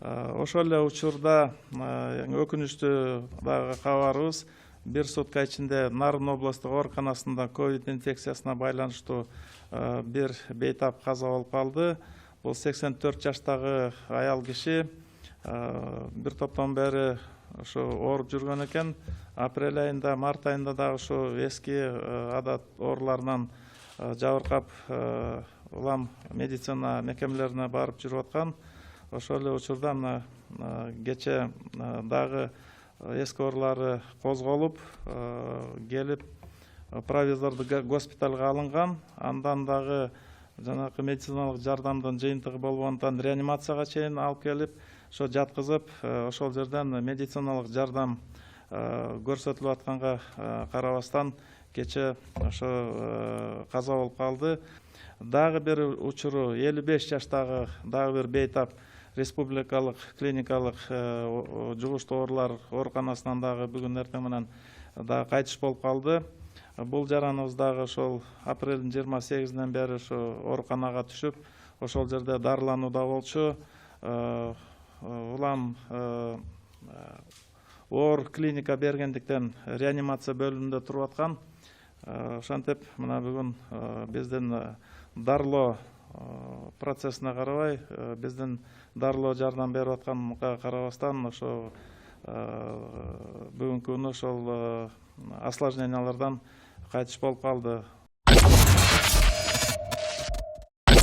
Ошол эле учурда өкүнүчтүү дагы кабарыбыз, бир сутка ичинде Нарын областык ооруканасында ковид инфекциясына байланыштуу бир бейтап каза болуп калды. Бул 84 жаштагы аял киши бир топтон бери ошо ооруп жүргөн экен. Апрель айында, март айында дагы ошо эски адат ооруларынан жабыркап, улам медицина мекемелерине барып жүрүп аткан. Ошол эле учурда мына кече дагы эски оорулары козголуп, келип провизордук госпиталга алынган. Андан дагы жанагы медициналык жардамдын жыйынтыгы болгондуктан реанимацияга чейин алып келип, ошо жаткызып, ошол жерден медициналык жардам көрсөтүлүп атканга карабастан кече ошо каза болуп калды. Дагы бир учуру 55 жаштагы дагы бир бейтап республикалык клиникалык жугуштуу оорулар ооруканасынан дагы бүгүн эртең менен дагы кайтыш болуп калды. Бул жараныбыз дагы ошол апрелдин 28-инен бери ошо ооруканага түшүп, ошол жерде дарыланууда болчу. Улам оор клиника бергендиктен реанимация бөлүмүндө туруп аткан. Ошентип мына бүгүн биздин дарылоо процессине карабай, биздин дарылоо жардам берип атканга карабастан, ошо бүгүнкү күнү ошол осложнениялардан кайтыш болуп калды.